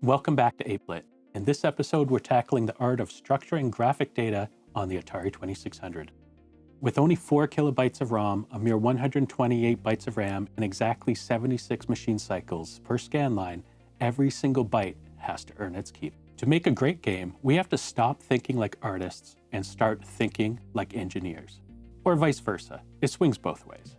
Welcome back to 8-Bit. In this episode, we're tackling the art of structuring graphic data on the Atari 2600. With only 4 kilobytes of ROM, a mere 128 bytes of RAM, and exactly 76 machine cycles per scan line, every single byte has to earn its keep. To make a great game, we have to stop thinking like artists and start thinking like engineers. Or vice versa. It swings both ways.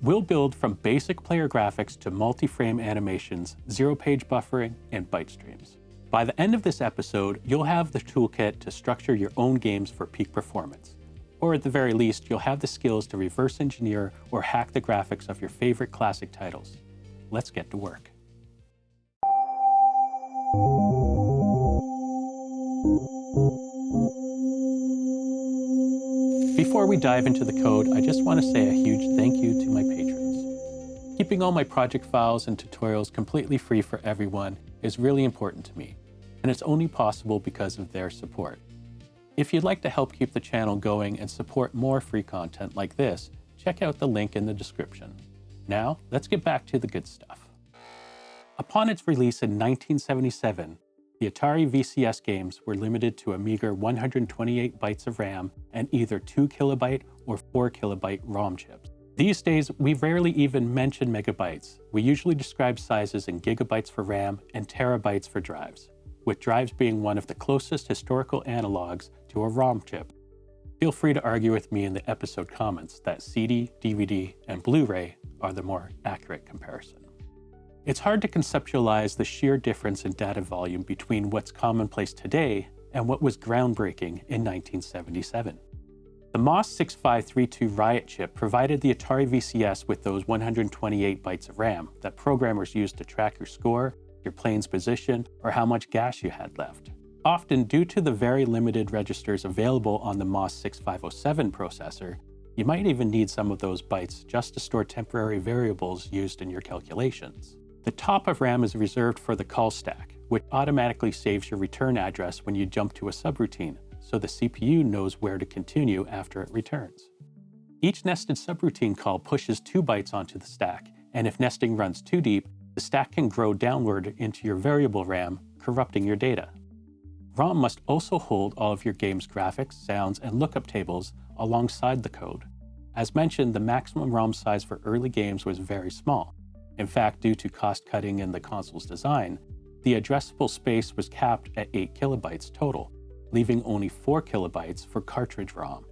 We'll build from basic player graphics to multi-frame animations, zero-page buffering, and byte streams. By the end of this episode, you'll have the toolkit to structure your own games for peak performance. Or at the very least, you'll have the skills to reverse engineer or hack the graphics of your favorite classic titles. Let's get to work. Before we dive into the code, I just want to say a huge thank you to my patrons. Keeping all my project files and tutorials completely free for everyone is really important to me, and it's only possible because of their support. If you'd like to help keep the channel going and support more free content like this, check out the link in the description. Now, let's get back to the good stuff. Upon its release in 1977, the Atari VCS games were limited to a meager 128 bytes of RAM and either 2 kilobyte or 4 kilobyte ROM chips. These days, we rarely even mention megabytes. We usually describe sizes in gigabytes for RAM and terabytes for drives, with drives being one of the closest historical analogs to a ROM chip. Feel free to argue with me in the episode comments that CD, DVD, and Blu-ray are the more accurate comparison. It's hard to conceptualize the sheer difference in data volume between what's commonplace today and what was groundbreaking in 1977. The MOS 6532 Riot chip provided the Atari VCS with those 128 bytes of RAM that programmers used to track your score, your plane's position, or how much gas you had left. Often, due to the very limited registers available on the MOS 6507 processor, you might even need some of those bytes just to store temporary variables used in your calculations. The top of RAM is reserved for the call stack, which automatically saves your return address when you jump to a subroutine, so the CPU knows where to continue after it returns. Each nested subroutine call pushes 2 bytes onto the stack, and if nesting runs too deep, the stack can grow downward into your variable RAM, corrupting your data. ROM must also hold all of your game's graphics, sounds, and lookup tables alongside the code. As mentioned, the maximum ROM size for early games was very small. In fact, due to cost cutting in the console's design, the addressable space was capped at 8 kilobytes total, leaving only 4 kilobytes for cartridge ROM.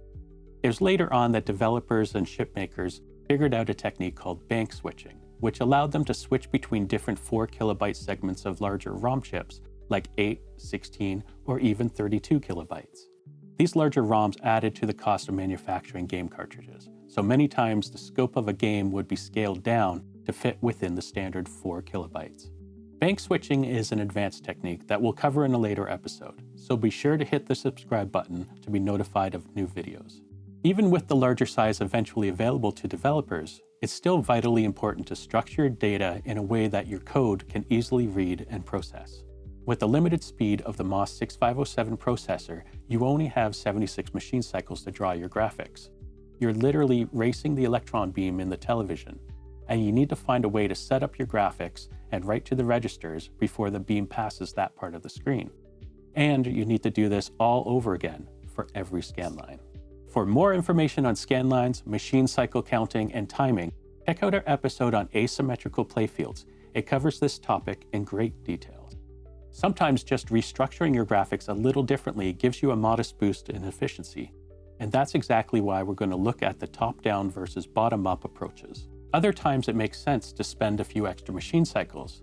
It was later on that developers and chipmakers figured out a technique called bank switching, which allowed them to switch between different 4 kilobyte segments of larger ROM chips, like 8, 16, or even 32 kilobytes. These larger ROMs added to the cost of manufacturing game cartridges, so many times the scope of a game would be scaled down to fit within the standard 4 kilobytes. Bank switching is an advanced technique that we'll cover in a later episode, so be sure to hit the subscribe button to be notified of new videos. Even with the larger size eventually available to developers, it's still vitally important to structure your data in a way that your code can easily read and process. With the limited speed of the MOS 6507 processor, you only have 76 machine cycles to draw your graphics. You're literally racing the electron beam in the television, and you need to find a way to set up your graphics and write to the registers before the beam passes that part of the screen. And you need to do this all over again for every scan line. For more information on scan lines, machine cycle counting, and timing, check out our episode on asymmetrical playfields. It covers this topic in great detail. Sometimes just restructuring your graphics a little differently gives you a modest boost in efficiency. And that's exactly why we're going to look at the top-down versus bottom-up approaches. Other times it makes sense to spend a few extra machine cycles,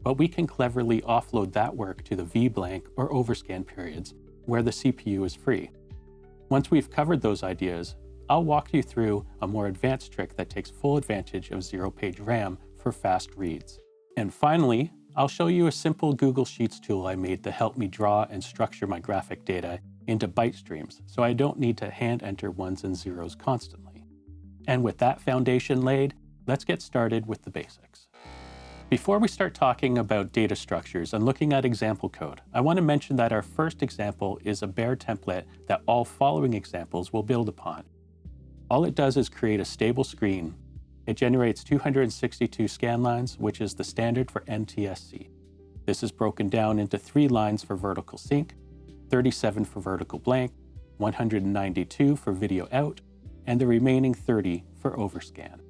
but we can cleverly offload that work to the V-blank or overscan periods where the CPU is free. Once we've covered those ideas, I'll walk you through a more advanced trick that takes full advantage of zero-page RAM for fast reads. And finally, I'll show you a simple Google Sheets tool I made to help me draw and structure my graphic data into byte streams so I don't need to hand enter ones and zeros constantly. And with that foundation laid, let's get started with the basics. Before we start talking about data structures and looking at example code, I want to mention that our first example is a bare template that all following examples will build upon. All it does is create a stable screen. It generates 262 scan lines, which is the standard for NTSC. This is broken down into 3 lines for vertical sync, 37 for vertical blank, 192 for video out, and the remaining 30 for overscan.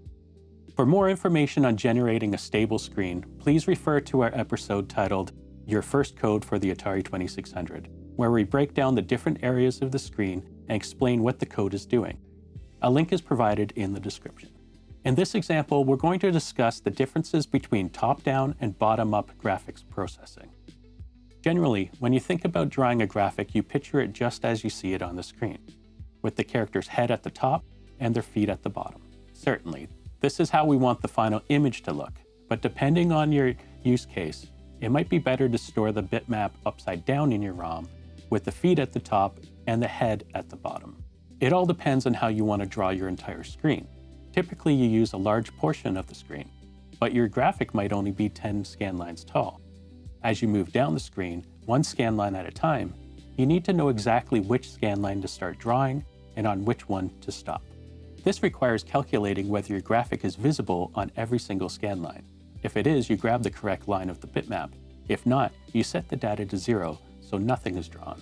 For more information on generating a stable screen, please refer to our episode titled Your First Code for the Atari 2600, where we break down the different areas of the screen and explain what the code is doing. A link is provided in the description. In this example, we're going to discuss the differences between top-down and bottom-up graphics processing. Generally, when you think about drawing a graphic, you picture it just as you see it on the screen, with the character's head at the top and their feet at the bottom. Certainly, this is how we want the final image to look, but depending on your use case, it might be better to store the bitmap upside down in your ROM, with the feet at the top and the head at the bottom. It all depends on how you want to draw your entire screen. Typically, you use a large portion of the screen, but your graphic might only be 10 scan lines tall. As you move down the screen, 1 scan line at a time, you need to know exactly which scan line to start drawing and on which one to stop. This requires calculating whether your graphic is visible on every single scan line. If it is, you grab the correct line of the bitmap. If not, you set the data to 0, so nothing is drawn.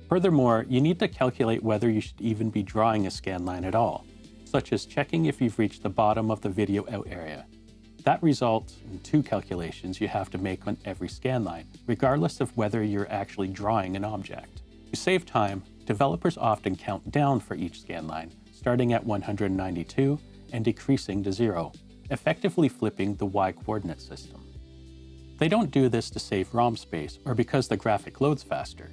Furthermore, you need to calculate whether you should even be drawing a scan line at all, such as checking if you've reached the bottom of the video out area. That results in 2 calculations you have to make on every scan line, regardless of whether you're actually drawing an object. To save time, developers often count down for each scan line, starting at 192 and decreasing to 0, effectively flipping the Y-coordinate system. They don't do this to save ROM space or because the graphic loads faster.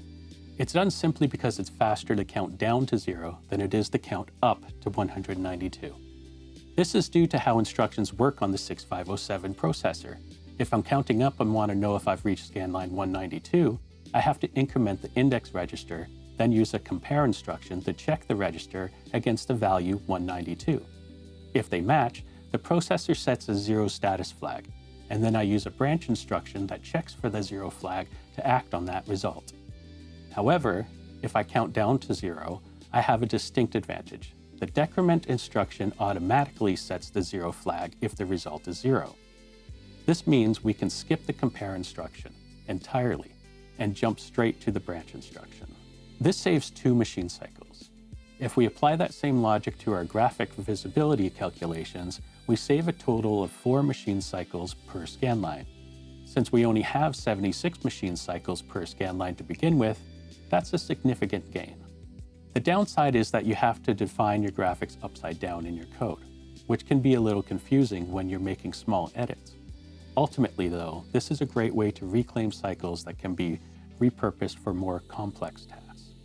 It's done simply because it's faster to count down to 0 than it is to count up to 192. This is due to how instructions work on the 6507 processor. If I'm counting up and want to know if I've reached scan line 192, I have to increment the index register, then use a compare instruction to check the register against the value 192. If they match, the processor sets a 0 status flag, and then I use a branch instruction that checks for the 0 flag to act on that result. However, if I count down to 0, I have a distinct advantage. The decrement instruction automatically sets the 0 flag if the result is 0. This means we can skip the compare instruction entirely and jump straight to the branch instruction. This saves 2 machine cycles. If we apply that same logic to our graphic visibility calculations, we save a total of 4 machine cycles per scan line. Since we only have 76 machine cycles per scan line to begin with, that's a significant gain. The downside is that you have to define your graphics upside down in your code, which can be a little confusing when you're making small edits. Ultimately, though, this is a great way to reclaim cycles that can be repurposed for more complex tasks.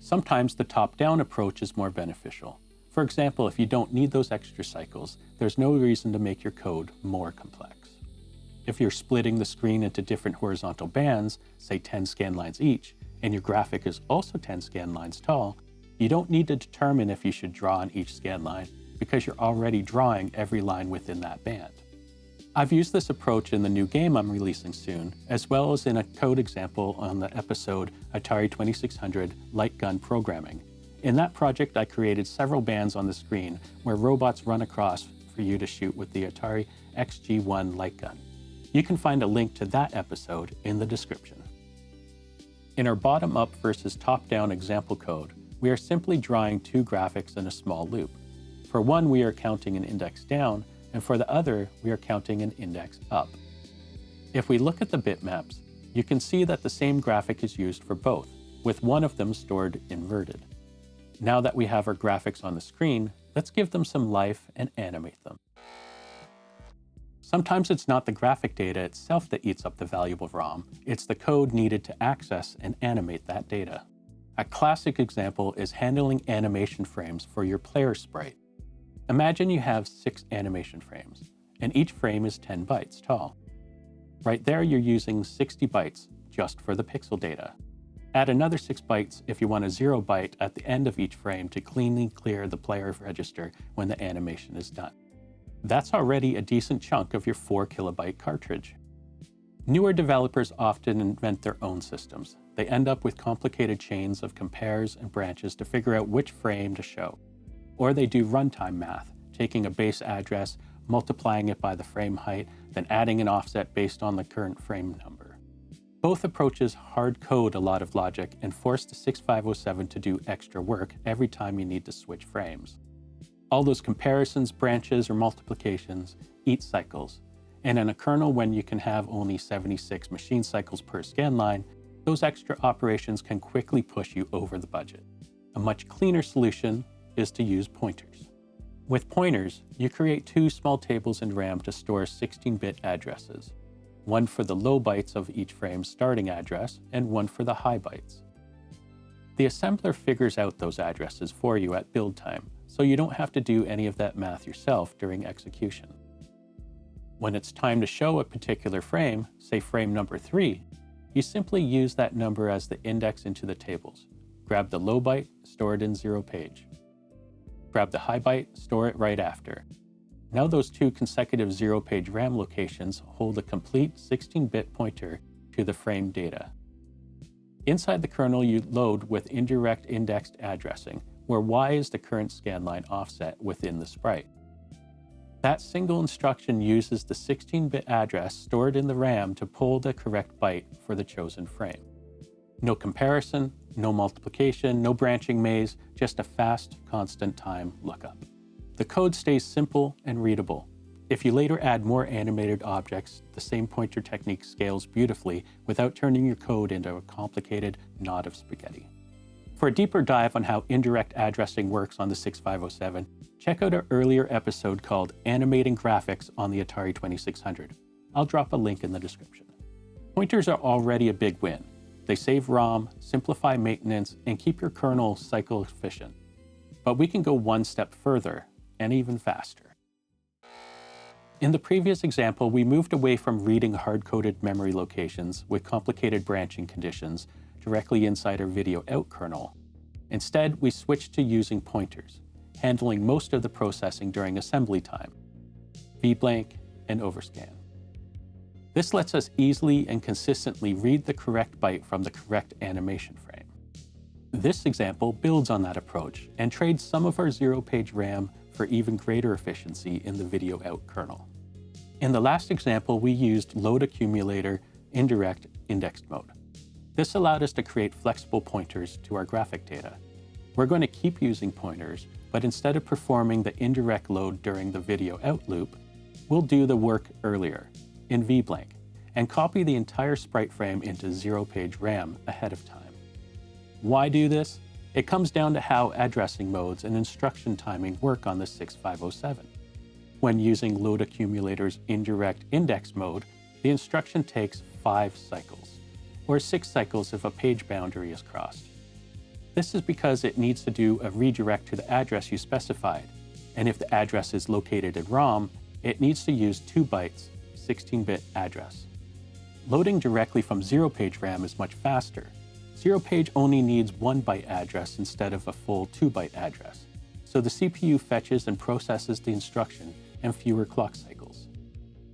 Sometimes the top-down approach is more beneficial. For example, if you don't need those extra cycles, there's no reason to make your code more complex. If you're splitting the screen into different horizontal bands, say 10 scan lines each, and your graphic is also 10 scan lines tall, you don't need to determine if you should draw on each scan line because you're already drawing every line within that band. I've used this approach in the new game I'm releasing soon, as well as in a code example on the episode Atari 2600 Light Gun Programming. In that project, I created several bands on the screen where robots run across for you to shoot with the Atari XG1 light gun. You can find a link to that episode in the description. In our bottom-up versus top-down example code, we are simply drawing 2 graphics in a small loop. For one, we are counting an index down, and for the other, we are counting an index up. If we look at the bitmaps, you can see that the same graphic is used for both, with one of them stored inverted. Now that we have our graphics on the screen, let's give them some life and animate them. Sometimes it's not the graphic data itself that eats up the valuable ROM, it's the code needed to access and animate that data. A classic example is handling animation frames for your player sprite. Imagine you have 6 animation frames, and each frame is 10 bytes tall. Right there, you're using 60 bytes just for the pixel data. Add another 6 bytes if you want a 0 byte at the end of each frame to cleanly clear the player register when the animation is done. That's already a decent chunk of your 4 kilobyte cartridge. Newer developers often invent their own systems. They end up with complicated chains of compares and branches to figure out which frame to show. Or they do runtime math, taking a base address, multiplying it by the frame height, then adding an offset based on the current frame number. Both approaches hard code a lot of logic and force the 6507 to do extra work every time you need to switch frames. All those comparisons, branches, or multiplications eat cycles, and in a kernel when you can have only 76 machine cycles per scan line, those extra operations can quickly push you over the budget. A much cleaner solution is to use pointers. With pointers, you create two small tables in RAM to store 16-bit addresses, one for the low bytes of each frame's starting address and one for the high bytes. The assembler figures out those addresses for you at build time, so you don't have to do any of that math yourself during execution. When it's time to show a particular frame, say frame number 3, you simply use that number as the index into the tables. Grab the low byte, store it in 0 page. Grab the high byte, store it right after. Now those two consecutive 0-page RAM locations hold a complete 16-bit pointer to the frame data. Inside the kernel, you load with indirect indexed addressing, where Y is the current scanline offset within the sprite. That single instruction uses the 16-bit address stored in the RAM to pull the correct byte for the chosen frame. No comparison, no multiplication, no branching maze, just a fast, constant time lookup. The code stays simple and readable. If you later add more animated objects, the same pointer technique scales beautifully without turning your code into a complicated knot of spaghetti. For a deeper dive on how indirect addressing works on the 6507, check out our earlier episode called Animating Graphics on the Atari 2600. I'll drop a link in the description. Pointers are already a big win. They save ROM, simplify maintenance, and keep your kernel cycle efficient. But we can go one step further, and even faster. In the previous example, we moved away from reading hard-coded memory locations with complicated branching conditions directly inside our video out kernel. Instead, we switched to using pointers, handling most of the processing during assembly time, vblank, and overscan. This lets us easily and consistently read the correct byte from the correct animation frame. This example builds on that approach and trades some of our 0-page RAM for even greater efficiency in the video out kernel. In the last example, we used load accumulator indirect indexed mode. This allowed us to create flexible pointers to our graphic data. We're going to keep using pointers, but instead of performing the indirect load during the video out loop, we'll do the work earlier, in vblank, and copy the entire sprite frame into 0-page RAM ahead of time. Why do this? It comes down to how addressing modes and instruction timing work on the 6507. When using load accumulator's indirect index mode, the instruction takes 5 cycles, or 6 cycles if a page boundary is crossed. This is because it needs to do a redirect to the address you specified, and if the address is located in ROM, it needs to use 2 bytes, 16-bit address. Loading directly from 0-page RAM is much faster. 0-page only needs 1 byte address instead of a full 2-byte address, so the CPU fetches and processes the instruction and fewer clock cycles.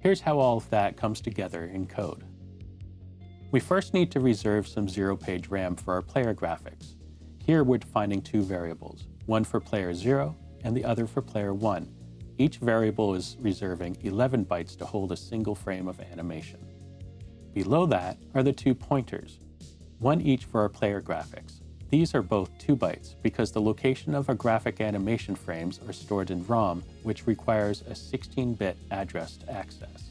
Here's how all of that comes together in code. We first need to reserve some 0-page RAM for our player graphics. Here we're defining 2 variables, one for player 0 and the other for player 1. Each variable is reserving 11 bytes to hold a single frame of animation. Below that are the 2 pointers, one each for our player graphics. These are both 2 bytes because the location of our graphic animation frames are stored in ROM, which requires a 16-bit address to access.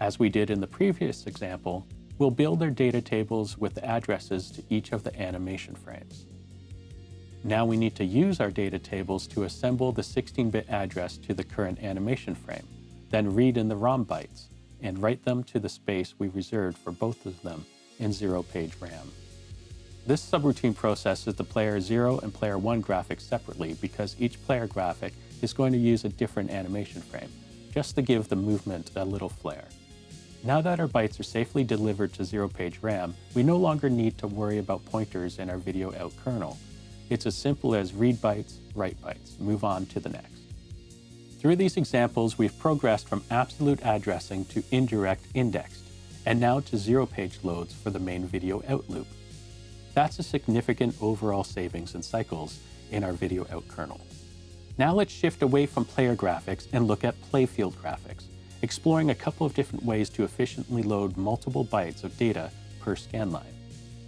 As we did in the previous example, we'll build our data tables with the addresses to each of the animation frames. Now we need to use our data tables to assemble the 16-bit address to the current animation frame, then read in the ROM bytes, and write them to the space we reserved for both of them in 0-page RAM. This subroutine processes the player 0 and player 1 graphics separately because each player graphic is going to use a different animation frame, just to give the movement a little flair. Now that our bytes are safely delivered to 0-page RAM, we no longer need to worry about pointers in our video out kernel. It's as simple as read bytes, write bytes, move on to the next. Through these examples, we've progressed from absolute addressing to indirect indexed, and now to 0-page loads for the main video out loop. That's a significant overall savings in cycles in our video out kernel. Now let's shift away from player graphics and look at Playfield graphics, exploring a couple of different ways to efficiently load multiple bytes of data per scan line.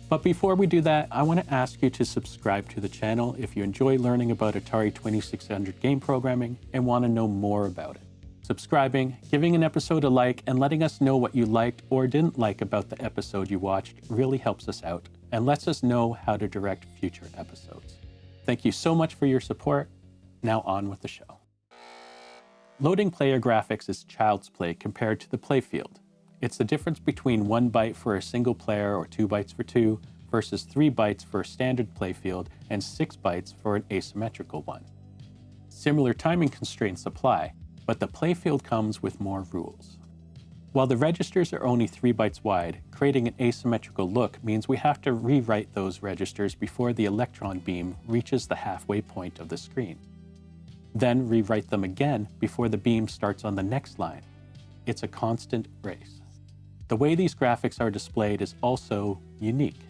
But before we do that, I want to ask you to subscribe to the channel if you enjoy learning about Atari 2600 game programming and want to know more about it. Subscribing, giving an episode a like, and letting us know what you liked or didn't like about the episode you watched really helps us out and lets us know how to direct future episodes. Thank you so much for your support. Now on with the show. Loading player graphics is child's play compared to the Playfield. It's the difference between 1 byte for a single player or 2 bytes for 2 versus 3 bytes for a standard Playfield and 6 bytes for an asymmetrical one. Similar timing constraints apply, but the Playfield comes with more rules. While the registers are only 3 bytes wide, creating an asymmetrical look means we have to rewrite those registers before the electron beam reaches the halfway point of the screen. Then rewrite them again before the beam starts on the next line. It's a constant race. The way these graphics are displayed is also unique.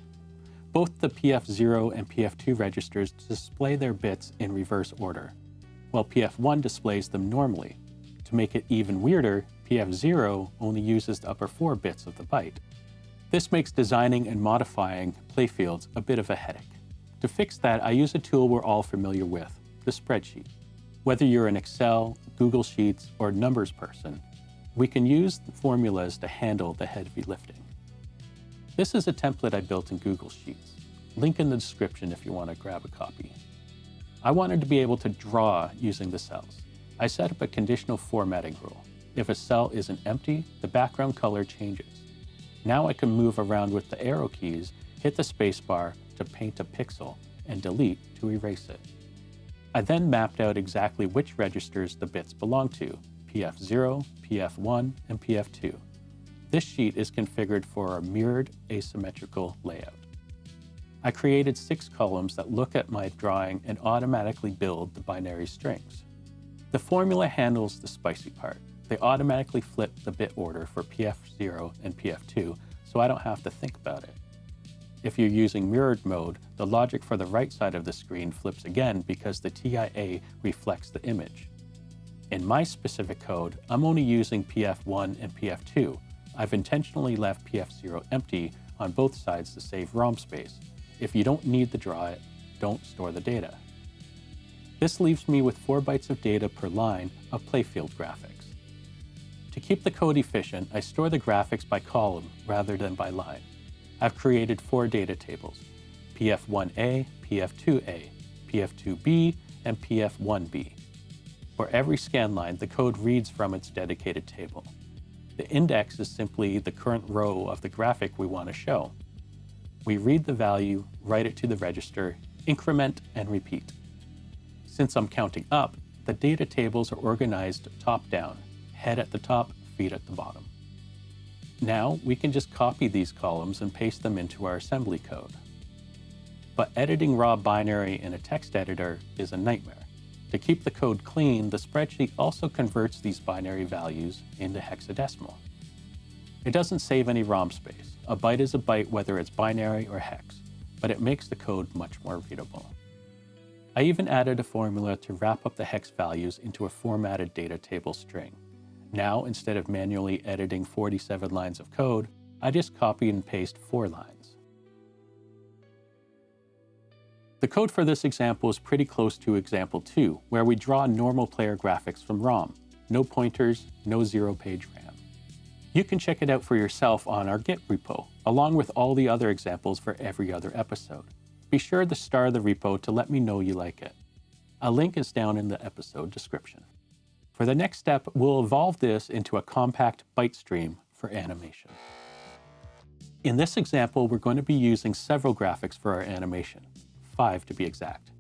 Both the PF0 and PF2 registers display their bits in reverse order, while PF1 displays them normally. To make it even weirder, PF0 only uses the upper 4 bits of the byte. This makes designing and modifying playfields a bit of a headache. To fix that, I use a tool we're all familiar with, the spreadsheet. Whether you're an Excel, Google Sheets, or numbers person, we can use the formulas to handle the heavy lifting. This is a template I built in Google Sheets. Link in the description if you want to grab a copy. I wanted to be able to draw using the cells. I set up a conditional formatting rule. If a cell isn't empty, the background color changes. Now I can move around with the arrow keys, hit the spacebar to paint a pixel, and delete to erase it. I then mapped out exactly which registers the bits belong to, PF0, PF1, and PF2. This sheet is configured for a mirrored asymmetrical layout. I created 6 columns that look at my drawing and automatically build the binary strings. The formula handles the spicy part. They automatically flip the bit order for PF0 and PF2, so I don't have to think about it. If you're using mirrored mode, the logic for the right side of the screen flips again because the TIA reflects the image. In my specific code, I'm only using PF1 and PF2. I've intentionally left PF0 empty on both sides to save ROM space. If you don't need to draw it, don't store the data. This leaves me with 4 bytes of data per line of Playfield graphics. To keep the code efficient, I store the graphics by column rather than by line. I've created 4 data tables, PF1A, PF2A, PF2B, and PF1B. For every scan line, the code reads from its dedicated table. The index is simply the current row of the graphic we want to show. We read the value, write it to the register, increment, and repeat. Since I'm counting up, the data tables are organized top-down, head at the top, feet at the bottom. Now we can just copy these columns and paste them into our assembly code. But editing raw binary in a text editor is a nightmare. To keep the code clean, the spreadsheet also converts these binary values into hexadecimal. It doesn't save any ROM space. A byte is a byte whether it's binary or hex, but it makes the code much more readable. I even added a formula to wrap up the hex values into a formatted data table string. Now, instead of manually editing 47 lines of code, I just copy and paste 4 lines. The code for this example is pretty close to example 2, where we draw normal player graphics from ROM. No pointers, no 0-page RAM. You can check it out for yourself on our Git repo, along with all the other examples for every other episode. Be sure to star the repo to let me know you like it. A link is down in the episode description. For the next step, we'll evolve this into a compact byte stream for animation. In this example, we're going to be using several graphics for our animation, 5 to be exact.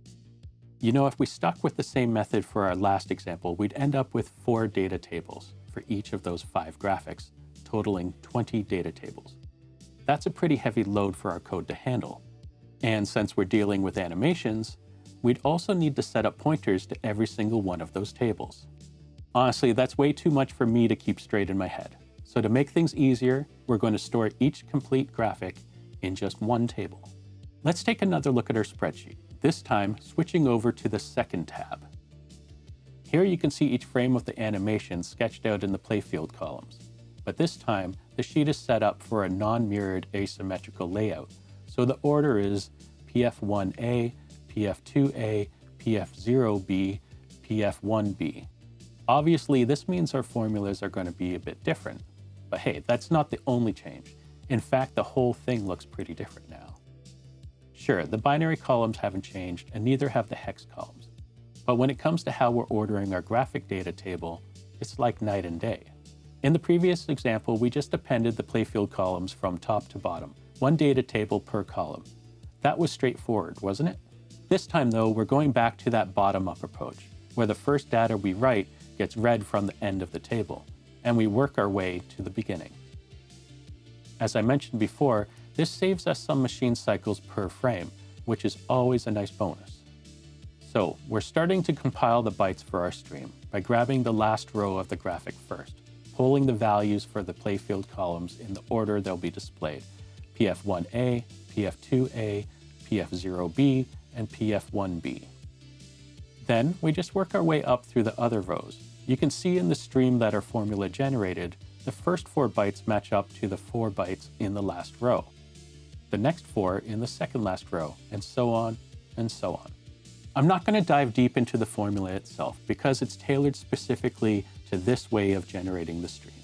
You know, if we stuck with the same method for our last example, we'd end up with 4 data tables for each of those 5 graphics, totaling 20 data tables. That's a pretty heavy load for our code to handle. And since we're dealing with animations, we'd also need to set up pointers to every single one of those tables. Honestly, that's way too much for me to keep straight in my head. So to make things easier, we're going to store each complete graphic in just one table. Let's take another look at our spreadsheet, this time switching over to the second tab. Here you can see each frame of the animation sketched out in the Playfield columns. but this time the sheet is set up for a non-mirrored asymmetrical layout, so the order is PF1A, PF2A, PF0B, PF1B. Obviously, this means our formulas are going to be a bit different, but hey, that's not the only change. In fact, the whole thing looks pretty different now. Sure, the binary columns haven't changed, and neither have the hex columns. But when it comes to how we're ordering our graphic data table, it's like night and day. In the previous example, we just appended the Playfield columns from top to bottom, one data table per column. That was straightforward, wasn't it? This time though, we're going back to that bottom-up approach, where the first data we write gets read from the end of the table, and we work our way to the beginning. As I mentioned before, this saves us some machine cycles per frame, which is always a nice bonus. So we're starting to compile the bytes for our stream by grabbing the last row of the graphic first, pulling the values for the Playfield columns in the order they'll be displayed: PF1A, PF2A, PF0B, and PF1B. Then we just work our way up through the other rows. You can see in the stream that our formula generated, the first 4 bytes match up to the 4 bytes in the last row, the next 4 in the second last row, and so on and so on. I'm not going to dive deep into the formula itself because it's tailored specifically to this way of generating the stream.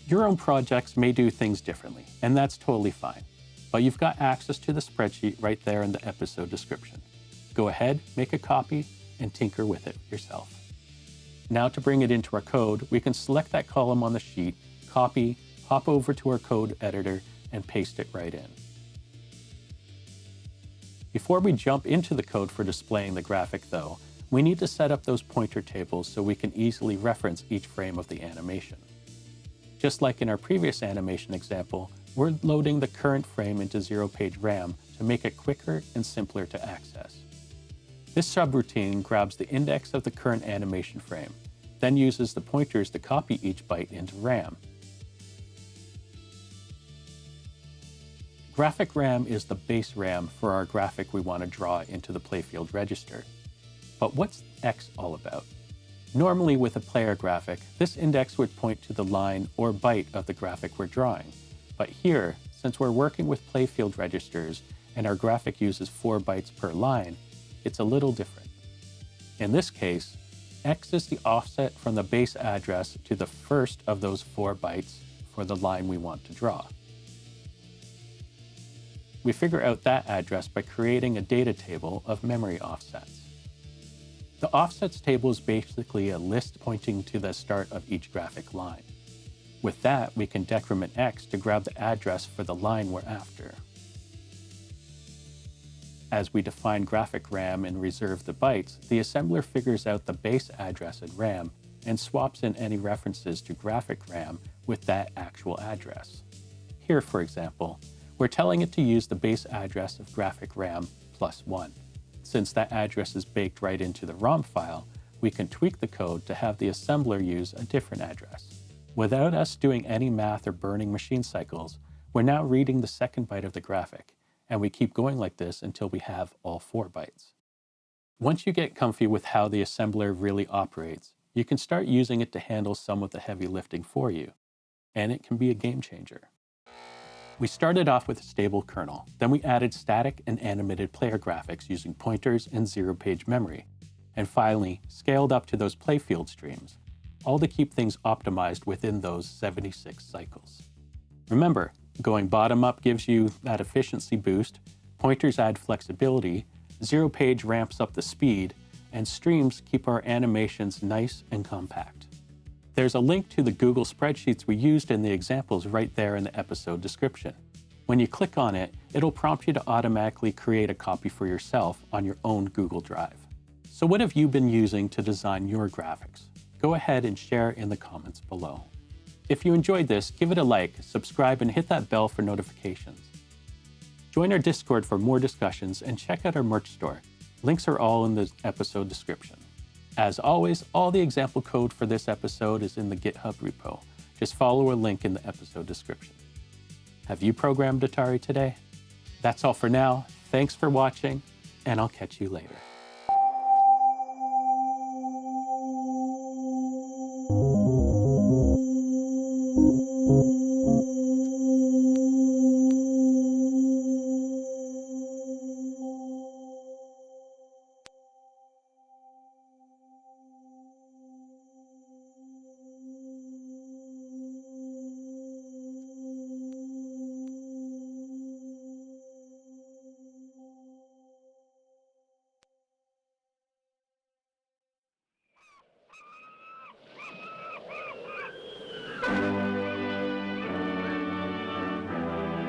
Your own projects may do things differently, and that's totally fine, but you've got access to the spreadsheet right there in the episode description. Go ahead, make a copy, and tinker with it yourself. Now to bring it into our code, we can select that column on the sheet, copy, hop over to our code editor, and paste it right in. Before we jump into the code for displaying the graphic though, we need to set up those pointer tables so we can easily reference each frame of the animation. Just like in our previous animation example, we're loading the current frame into zero-page RAM to make it quicker and simpler to access. This subroutine grabs the index of the current animation frame, then uses the pointers to copy each byte into RAM. Graphic RAM is the base RAM for our graphic we want to draw into the Playfield register. But what's X all about? Normally with a player graphic, this index would point to the line or byte of the graphic we're drawing. But here, since we're working with Playfield registers and our graphic uses 4 bytes per line, it's a little different. In this case, X is the offset from the base address to the first of those 4 bytes for the line we want to draw. We figure out that address by creating a data table of memory offsets. The offsets table is basically a list pointing to the start of each graphic line. With that, we can decrement X to grab the address for the line we're after. As we define graphic RAM and reserve the bytes, the assembler figures out the base address in RAM and swaps in any references to graphic RAM with that actual address. Here, for example, we're telling it to use the base address of graphic RAM +1. Since that address is baked right into the ROM file, we can tweak the code to have the assembler use a different address. Without us doing any math or burning machine cycles, we're now reading the second byte of the graphic, and we keep going like this until we have all 4 bytes. Once you get comfy with how the assembler really operates, you can start using it to handle some of the heavy lifting for you, and it can be a game changer. We started off with a stable kernel, then we added static and animated player graphics using pointers and zero-page memory, and finally scaled up to those Playfield streams, all to keep things optimized within those 76 cycles. Remember, going bottom-up gives you that efficiency boost, pointers add flexibility, zero-page ramps up the speed, and streams keep our animations nice and compact. There's a link to the Google spreadsheets we used in the examples right there in the episode description. When you click on it, it'll prompt you to automatically create a copy for yourself on your own Google Drive. So what have you been using to design your graphics? Go ahead and share in the comments below. If you enjoyed this, give it a like, subscribe, and hit that bell for notifications. Join our Discord for more discussions and check out our merch store. Links are all in the episode description. As always, all the example code for this episode is in the GitHub repo. Just follow a link in the episode description. Have you programmed Atari today? That's all for now. Thanks for watching, and I'll catch you later.